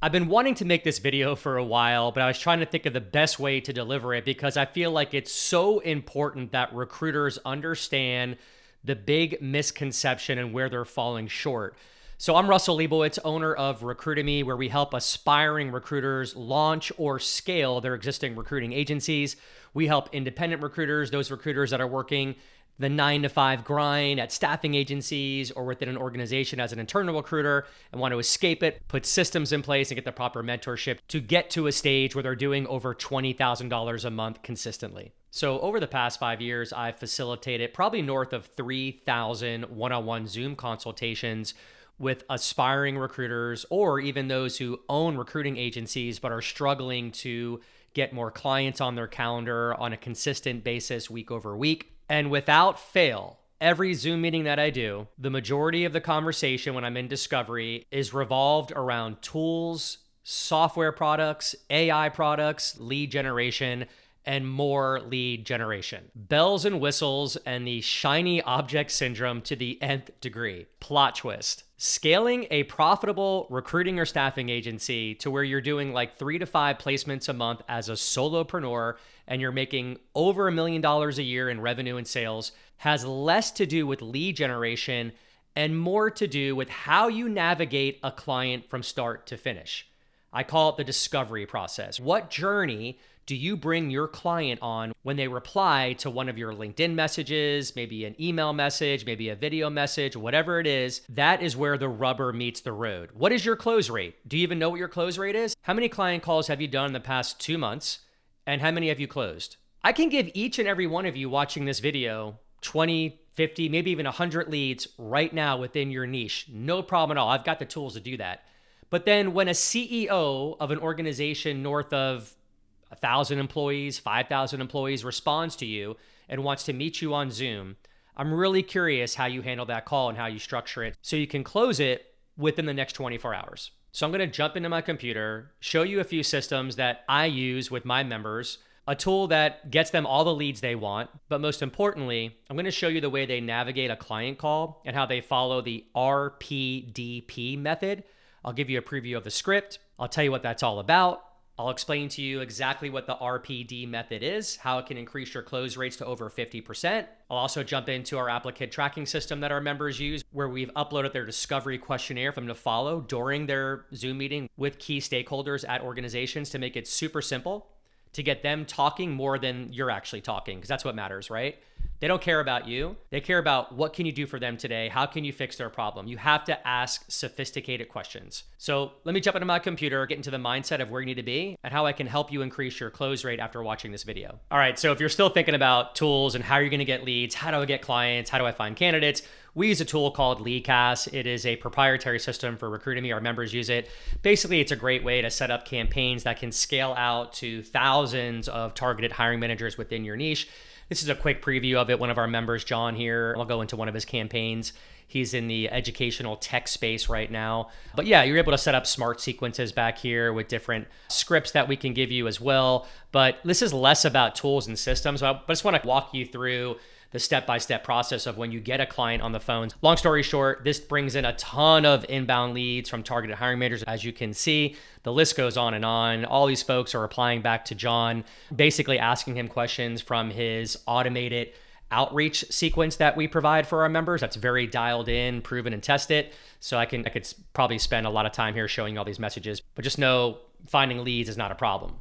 I've been wanting to make this video for a while, but I was trying to think of the best way to deliver it because I feel like it's so important that recruiters understand the big misconception and where they're falling short. So I'm Russell Leibowitz, owner of Recruitimi, where we help aspiring recruiters launch or scale their existing recruiting agencies. We help independent recruiters, those recruiters that are working the 9-to-5 grind at staffing agencies or within an organization as an internal recruiter and want to escape it, put systems in place and get the proper mentorship to get to a stage where they're doing over $20,000 a month consistently. So over the past 5 years, I've facilitated probably north of 3,000 one-on-one Zoom consultations with aspiring recruiters or even those who own recruiting agencies but are struggling to get more clients on their calendar on a consistent basis week over week. And without fail, every Zoom meeting that I do, the majority of the conversation when I'm in discovery is revolved around tools, software products, AI products, lead generation, and more lead generation. Bells and whistles and the shiny object syndrome to the nth degree. Plot twist. Scaling a profitable recruiting or staffing agency to where you're doing like 3 to 5 placements a month as a solopreneur and you're making over $1 million a year in revenue and sales has less to do with lead generation and more to do with how you navigate a client from start to finish. I call it the discovery process. What journey do you bring your client on when they reply to one of your LinkedIn messages, maybe an email message, maybe a video message, whatever it is? That is where the rubber meets the road. What is your close rate? Do you even know what your close rate is? How many client calls have you done in the past 2 months? And how many have you closed? I can give each and every one of you watching this video 20, 50, maybe even 100 leads right now within your niche. No problem at all. I've got the tools to do that. But then when a CEO of an organization north of 1,000 employees, 5,000 employees responds to you and wants to meet you on Zoom, I'm really curious how you handle that call and how you structure it so you can close it within the next 24 hours. So I'm going to jump into my computer, show you a few systems that I use with my members, a tool that gets them all the leads they want, but most importantly, I'm going to show you the way they navigate a client call and how they follow the RFPDP method. I'll give you a preview of the script. I'll tell you what that's all about. I'll explain to you exactly what the RPD method is, how it can increase your close rates to over 50%. I'll also jump into our applicant tracking system that our members use, where we've uploaded their discovery questionnaire for them to follow during their Zoom meeting with key stakeholders at organizations to make it super simple to get them talking more than you're actually talking, because that's what matters, right? They don't care about you. They care about what can you do for them today? How can you fix their problem? You have to ask sophisticated questions. So let me jump into my computer, get into the mindset of where you need to be and how I can help you increase your close rate after watching this video. All right, so if you're still thinking about tools and how you're gonna get leads, how do I get clients, how do I find candidates? We use a tool called LeadCast. It is a proprietary system for Recruitimi. Our members use it. Basically, it's a great way to set up campaigns that can scale out to thousands of targeted hiring managers within your niche. This is a quick preview of it. One of our members, John here, I'll go into one of his campaigns. He's in the educational tech space right now. But yeah, you're able to set up smart sequences back here with different scripts that we can give you as well. But this is less about tools and systems. But I just want to walk you through the step-by-step process of when you get a client on the phone. Long story short, this brings in a ton of inbound leads from targeted hiring managers. As you can see, the list goes on and on. All these folks are replying back to John, basically asking him questions from his automated outreach sequence that we provide for our members. That's very dialed in, proven and tested. So I could probably spend a lot of time here showing you all these messages, but just know finding leads is not a problem.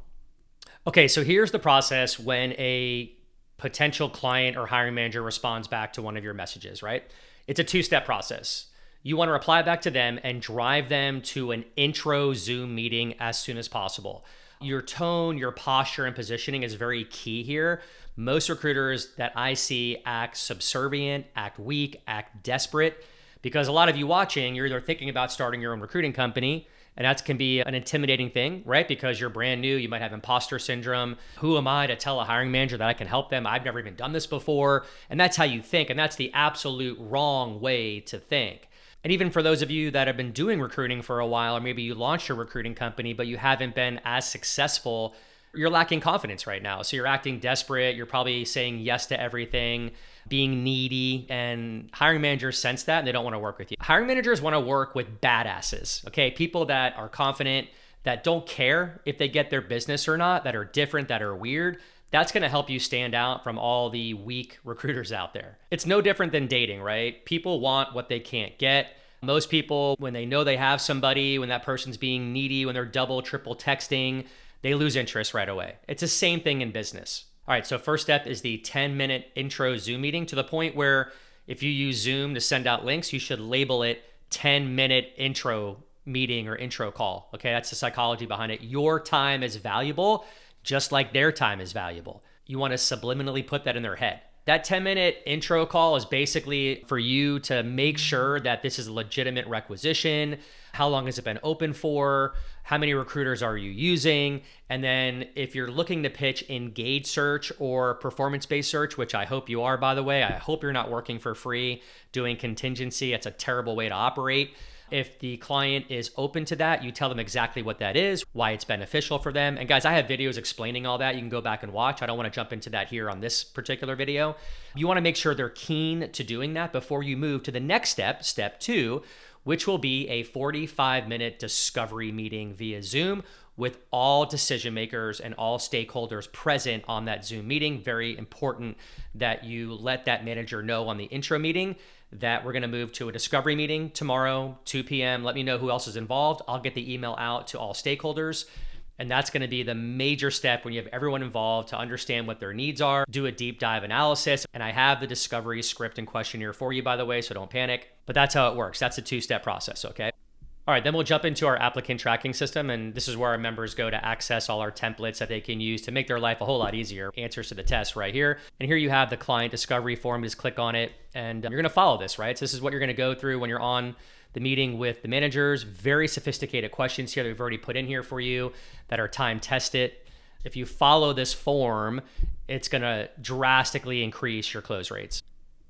Okay, so here's the process when a potential client or hiring manager responds back to one of your messages, right? It's a 2-step process. You want to reply back to them and drive them to an intro Zoom meeting as soon as possible. Your tone, your posture, and positioning is very key here. Most recruiters that I see act subservient, act weak, act desperate, because a lot of you watching, you're either thinking about starting your own recruiting company, and that can be an intimidating thing, right? Because you're brand new, you might have imposter syndrome. Who am I to tell a hiring manager that I can help them? I've never even done this before. And that's how you think, and that's the absolute wrong way to think. And even for those of you that have been doing recruiting for a while, or maybe you launched your recruiting company, but you haven't been as successful, you're lacking confidence right now. So you're acting desperate. You're probably saying yes to everything, being needy, and hiring managers sense that and they don't want to work with you. Hiring managers want to work with badasses, okay? People that are confident, that don't care if they get their business or not, that are different, that are weird, that's going to help you stand out from all the weak recruiters out there. It's no different than dating, right? People want what they can't get. Most people, when they know they have somebody, when that person's being needy, when they're double, triple texting, they lose interest right away. It's the same thing in business. All right, so first step is the 10-minute intro Zoom meeting, to the point where if you use Zoom to send out links, you should label it 10-minute intro meeting or intro call. Okay, that's the psychology behind it. Your time is valuable, just like their time is valuable. You want to subliminally put that in their head. That 10-minute intro call is basically for you to make sure that this is a legitimate requisition. How long has it been open for? How many recruiters are you using? And then if you're looking to pitch engaged search or performance-based search, which I hope you are, by the way, I hope you're not working for free doing contingency. It's a terrible way to operate. If the client is open to that, you tell them exactly what that is, why it's beneficial for them. And guys, I have videos explaining all that. You can go back and watch. I don't want to jump into that here on this particular video. You want to make sure they're keen to doing that before you move to the next step, step 2, which will be a 45-minute discovery meeting via Zoom with all decision makers and all stakeholders present on that Zoom meeting. Very important that you let that manager know on the intro meeting that we're going to move to a discovery meeting tomorrow, 2 p.m. Let me know who else is involved. I'll get the email out to all stakeholders. And that's going to be the major step when you have everyone involved to understand what their needs are, do a deep dive analysis. And I have the discovery script and questionnaire for you, by the way, so don't panic. But that's how it works. That's a 2-step process, okay? All right, then we'll jump into our applicant tracking system. And this is where our members go to access all our templates that they can use to make their life a whole lot easier. Answers to the test right here. And here you have the client discovery form. Just click on it and you're going to follow this, right? So this is what you're going to go through when you're on the meeting with the managers. Very sophisticated questions here that we've already put in here for you that are time tested. If you follow this form, it's going to drastically increase your close rates.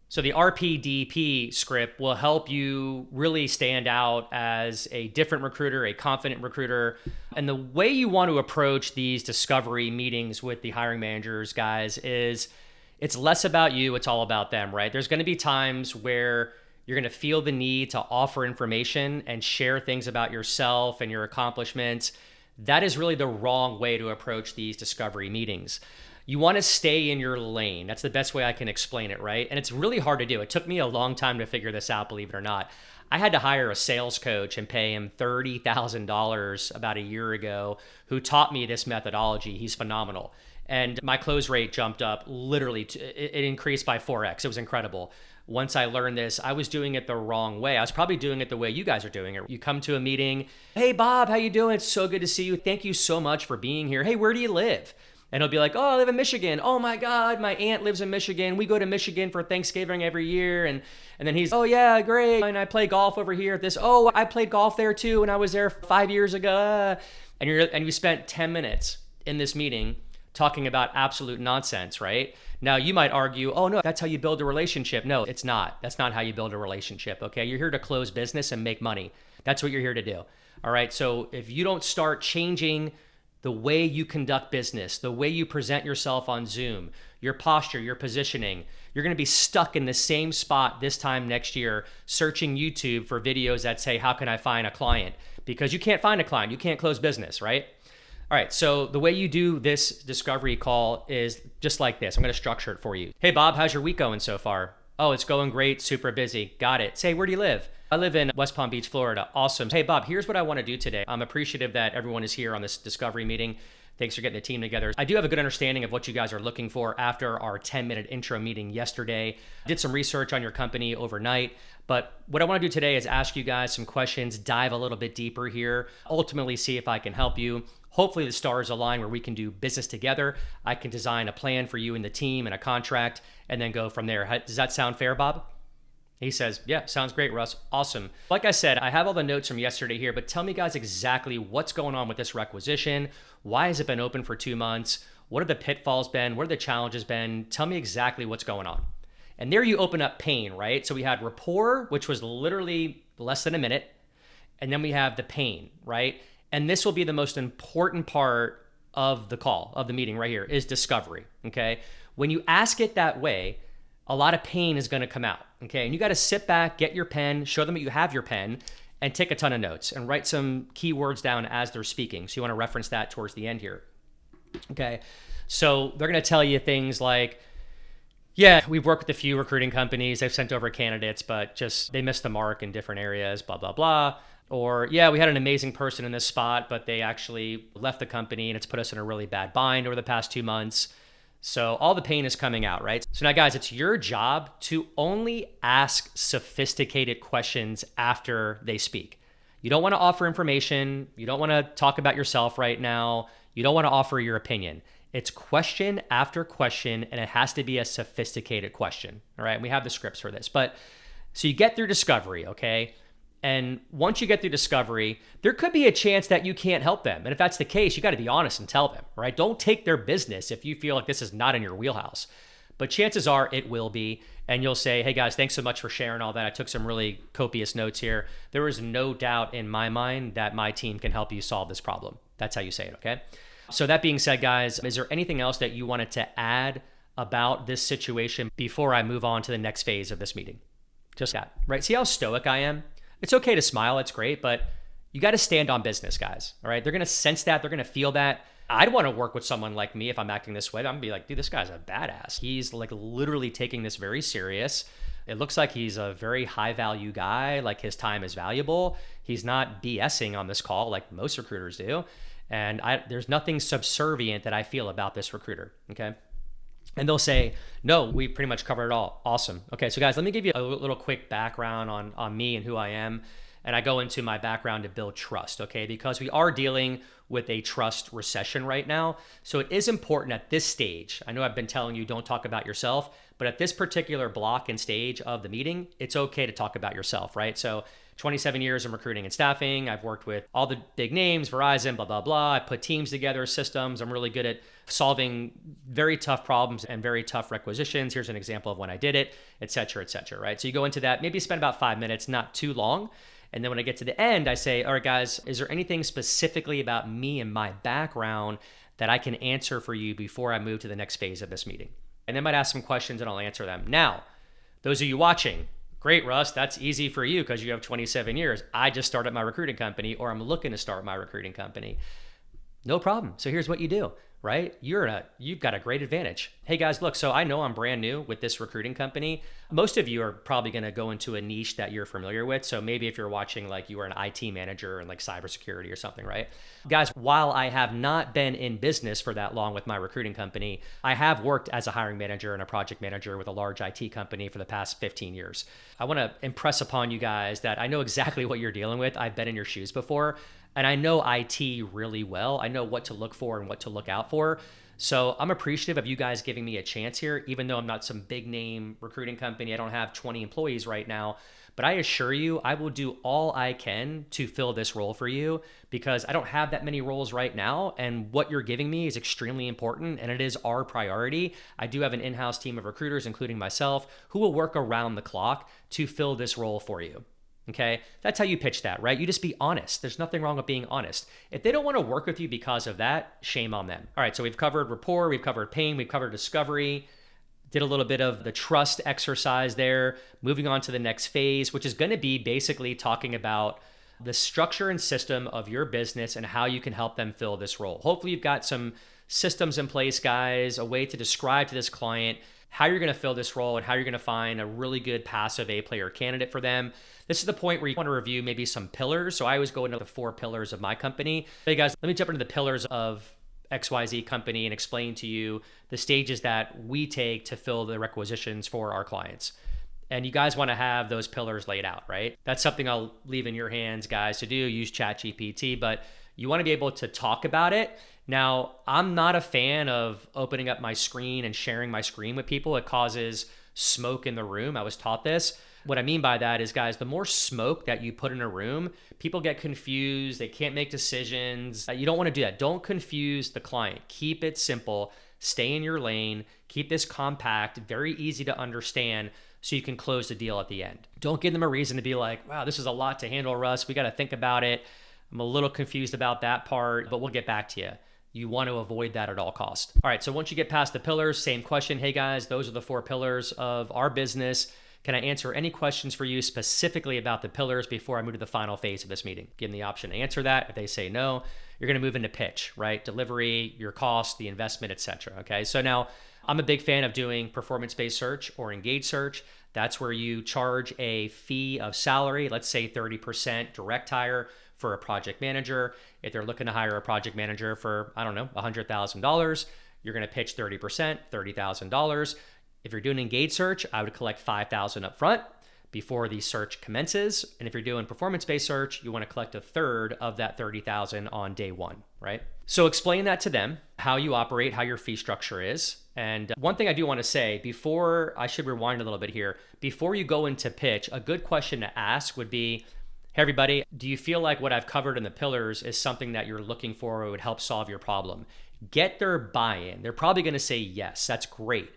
So the RPDP script will help you really stand out as a different recruiter, a confident recruiter. And the way you want to approach these discovery meetings with the hiring managers, guys, is it's less about you, it's all about them, right? There's going to be times where you're going to feel the need to offer information and share things about yourself and your accomplishments. That is really the wrong way to approach these discovery meetings. You want to stay in your lane. That's the best way I can explain it, right? And it's really hard to do. It took me a long time to figure this out, believe it or not. I had to hire a sales coach and pay him $30,000 about a year ago who taught me this methodology. He's phenomenal. And my close rate jumped up literally. It increased by 4x. It was incredible. Once I learned this, I was doing it the wrong way. I was probably doing it the way you guys are doing it. You come to a meeting. Hey, Bob, how you doing? It's so good to see you. Thank you so much for being here. Hey, where do you live? And he'll be like, oh, I live in Michigan. Oh my God, my aunt lives in Michigan. We go to Michigan for Thanksgiving every year. And then he's, oh yeah, great. And I play golf over here at this. Oh, I played golf there too. And I was there 5 years ago. And you spent 10 minutes in this meeting talking about absolute nonsense, right? Now you might argue, oh no, that's how you build a relationship. No, it's not. That's not how you build a relationship, okay? You're here to close business and make money. That's what you're here to do. All right, so if you don't start changing the way you conduct business, the way you present yourself on Zoom, your posture, your positioning, you're gonna be stuck in the same spot this time next year, searching YouTube for videos that say, how can I find a client? Because you can't find a client, you can't close business, right? All right, so the way you do this discovery call is just like this. I'm gonna structure it for you. Hey Bob, how's your week going so far? Oh, it's going great, super busy. Got it. Say, where do you live? I live in West Palm Beach, Florida. Awesome. Hey, Bob, here's what I want to do today. I'm appreciative that everyone is here on this discovery meeting. Thanks for getting the team together. I do have a good understanding of what you guys are looking for after our 10-minute intro meeting yesterday. Did some research on your company overnight. But what I want to do today is ask you guys some questions, dive a little bit deeper here, ultimately see if I can help you. Hopefully the stars align where we can do business together. I can design a plan for you and the team and a contract and then go from there. Does that sound fair, Bob? He says, yeah, sounds great, Russ. Awesome. Like I said, I have all the notes from yesterday here, but tell me guys exactly what's going on with this requisition. Why has it been open for 2 months? What are the pitfalls been? What are the challenges been? Tell me exactly what's going on. And there you open up pain, right? So we had rapport, which was literally less than a minute. And then we have the pain, right? And this will be the most important part of the call, of the meeting right here, is discovery, okay? When you ask it that way, a lot of pain is gonna come out, okay? And you gotta sit back, get your pen, show them that you have your pen, and take a ton of notes and write some keywords down as they're speaking. So you want to reference that towards the end here. Okay. So they're going to tell you things like, yeah, we've worked with a few recruiting companies. They've sent over candidates, but just they missed the mark in different areas, blah, blah, blah. Or, yeah, we had an amazing person in this spot, but they actually left the company and it's put us in a really bad bind over the past 2 months. So all the pain is coming out, right? So now, guys, it's your job to only ask sophisticated questions after they speak. You don't want to offer information. You don't want to talk about yourself right now. You don't want to offer your opinion. It's question after question, and it has to be a sophisticated question, all right? And we have the scripts for this. But so you get through discovery, okay? And once you get through discovery, there could be a chance that you can't help them. And if that's the case, you got to be honest and tell them, right? Don't take their business if you feel like this is not in your wheelhouse. But chances are it will be. And you'll say, hey guys, thanks so much for sharing all that. I took some really copious notes here. There is no doubt in my mind that my team can help you solve this problem. That's how you say it, okay? So that being said, guys, is there anything else that you wanted to add about this situation before I move on to the next phase of this meeting? Just that, right? See how stoic I am? It's okay to smile, it's great, but you got to stand on business, guys. All right. They're going to sense that. They're going to feel that. I'd want to work with someone like me if I'm acting this way. I'm going to be like, dude, this guy's a badass. He's like literally taking this very serious. It looks like he's a very high value guy. Like his time is valuable. He's not BSing on this call like most recruiters do. And there's nothing subservient that I feel about this recruiter. Okay. And they'll say, no, we pretty much covered it all. Awesome. Okay, so guys, let me give you a little quick background on me and who I am. And I go into my background to build trust, okay? Because we are dealing with a trust recession right now. So it is important at this stage. I know I've been telling you don't talk about yourself, but at this particular block and stage of the meeting, it's okay to talk about yourself, right? So 27 years in recruiting and staffing. I've worked with all the big names, Verizon, blah, blah, blah. I put teams together, systems. I'm really good at solving very tough problems and very tough requisitions. Here's an example of when I did it, et cetera, right? So you go into that, maybe spend about 5 minutes, not too long. And then when I get to the end, I say, all right, guys, is there anything specifically about me and my background that I can answer for you before I move to the next phase of this meeting? And then I might ask some questions and I'll answer them. Now, those of you watching, great, Russ, that's easy for you because you have 27 years. I just started my recruiting company, or I'm looking to start my recruiting company. No problem. So here's what you do, right? You've got a great advantage. Hey guys, look, so I know I'm brand new with this recruiting company. Most of you are probably going to go into a niche that you're familiar with. So maybe if you're watching, like you were an IT manager in like cybersecurity or something, right? Guys, while I have not been in business for that long with my recruiting company, I have worked as a hiring manager and a project manager with a large IT company for the past 15 years. I want to impress upon you guys that I know exactly what you're dealing with. I've been in your shoes before. And I know IT really well. I know what to look for and what to look out for. So I'm appreciative of you guys giving me a chance here, even though I'm not some big name recruiting company. I don't have 20 employees right now. But I assure you, I will do all I can to fill this role for you because I don't have that many roles right now. And what you're giving me is extremely important and it is our priority. I do have an in-house team of recruiters, including myself, who will work around the clock to fill this role for you. Okay, that's how you pitch that, right? You just be honest. There's nothing wrong with being honest. If they don't want to work with you because of that, shame on them. All right, so we've covered rapport, we've covered pain, we've covered discovery, did a little bit of the trust exercise there. Moving on to the next phase, which is going to be basically talking about the structure and system of your business and how you can help them fill this role. Hopefully you've got some systems in place, guys, a way to describe to this client how you're going to fill this role and how you're going to find a really good passive A-player candidate for them. This is the point where you want to review maybe some pillars. So I always go into the 4 pillars of my company. Hey guys, let me jump into the pillars of XYZ company and explain to you the stages that we take to fill the requisitions for our clients. And you guys want to have those pillars laid out, right? That's something I'll leave in your hands, guys, to do. Use ChatGPT, but you want to be able to talk about it. Now, I'm not a fan of opening up my screen and sharing my screen with people. It causes smoke in the room. I was taught this. What I mean by that is, guys, the more smoke that you put in a room, people get confused. They can't make decisions. You don't want to do that. Don't confuse the client. Keep it simple. Stay in your lane. Keep this compact, very easy to understand so you can close the deal at the end. Don't give them a reason to be like, wow, this is a lot to handle, Russ. We got to think about it. I'm a little confused about that part, but we'll get back to you. You want to avoid that at all costs. All right, so once you get past the pillars, same question. Hey guys, those are the 4 pillars of our business. Can I answer any questions for you specifically about the pillars before I move to the final phase of this meeting? Give them the option to answer that. If they say no, you're going to move into pitch, right? Delivery, your cost, the investment, etc. Okay. So now I'm a big fan of doing performance-based search or engaged search. That's where you charge a fee of salary, let's say 30% direct hire for a project manager. If they're looking to hire a project manager for, I don't know, $100,000, you're going to pitch 30%, $30,000. If you're doing engaged search, I would collect $5,000 up front before the search commences. And if you're doing performance-based search, you want to collect a third of that $30,000 on day one, right? So explain that to them, how you operate, how your fee structure is. And one thing I do want to say before, I should rewind a little bit here, before you go into pitch, a good question to ask would be, hey everybody, do you feel like what I've covered in the pillars is something that you're looking for or would help solve your problem? Get their buy-in. They're probably going to say yes, that's great.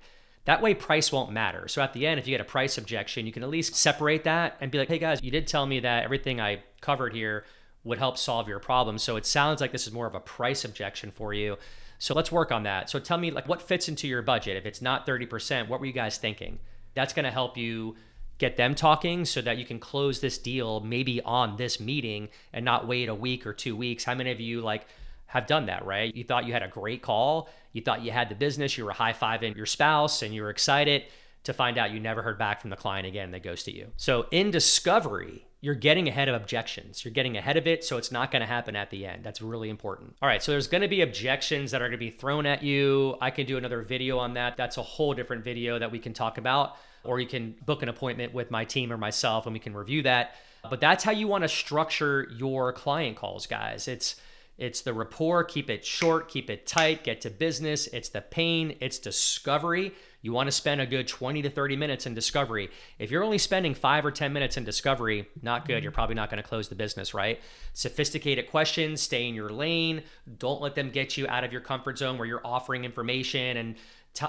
That way price won't matter. So at the end, if you get a price objection, you can at least separate that and be like, hey guys, you did tell me that everything I covered here would help solve your problem. So it sounds like this is more of a price objection for you. So let's work on that. So tell me like what fits into your budget. If it's not 30%, what were you guys thinking? That's going to help you get them talking so that you can close this deal maybe on this meeting and not wait a week or 2 weeks. How many of you like have done that, right? You thought you had a great call. You thought you had the business. You were high-fiving your spouse and you were excited to find out you never heard back from the client again and they ghosted you. So in discovery, you're getting ahead of objections. You're getting ahead of it, so it's not going to happen at the end. That's really important. All right, so there's going to be objections that are going to be thrown at you. I can do another video on that. That's a whole different video that we can talk about, or you can book an appointment with my team or myself and we can review that. But that's how you want to structure your client calls, guys. It's the rapport, keep it short, keep it tight, get to business. It's the pain, it's discovery. You want to spend a good 20 to 30 minutes in discovery. If you're only spending 5 or 10 minutes in discovery, not good. You're probably not going to close the business, right? Sophisticated questions, stay in your lane. Don't let them get you out of your comfort zone where you're offering information and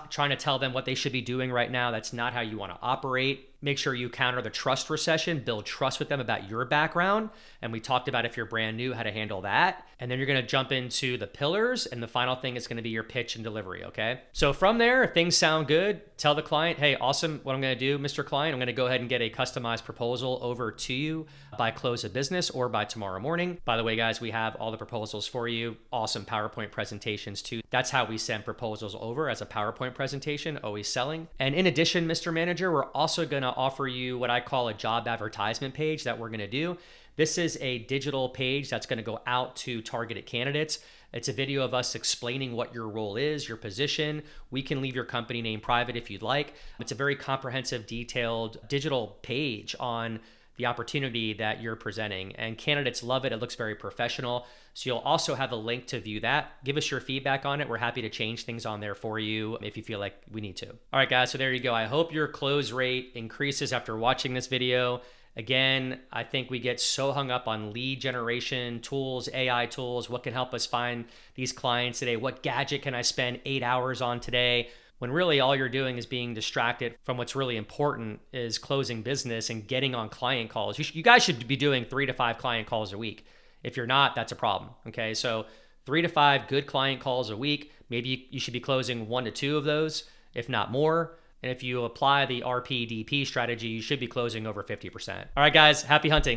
trying to tell them what they should be doing right now. That's not how you want to operate. Make sure you counter the trust recession, build trust with them about your background. And we talked about if you're brand new, how to handle that. And then you're going to jump into the pillars. And the final thing is going to be your pitch and delivery. Okay. So from there, if things sound good, tell the client, hey, awesome. What I'm going to do, Mr. Client, I'm going to go ahead and get a customized proposal over to you by close of business or by tomorrow morning. By the way, guys, we have all the proposals for you. Awesome PowerPoint presentations too. That's how we send proposals over, as a PowerPoint presentation, always selling. And in addition, Mr. Manager, we're also going to offer you what I call a job advertisement page that we're going to do. This is a digital page that's going to go out to targeted candidates. It's a video of us explaining what your role is, your position. We can leave your company name private if you'd like. It's a very comprehensive, detailed digital page on the opportunity that you're presenting, and candidates love it. It looks very professional. So you'll also have a link to view that. Give us your feedback on it. We're happy to change things on there for you if you feel like we need to. All right, guys, so there you go. I hope your close rate increases after watching this video. Again, I think we get so hung up on lead generation tools, AI tools, what can help us find these clients today? What gadget can I spend 8 hours on today? When really all you're doing is being distracted from what's really important, is closing business and getting on client calls. You guys should be doing 3 to 5 client calls a week. If you're not, that's a problem. Okay, so 3 to 5 good client calls a week. Maybe you should be closing 1 to 2 of those, if not more. And if you apply the RPDP strategy, you should be closing over 50%. All right, guys, happy hunting.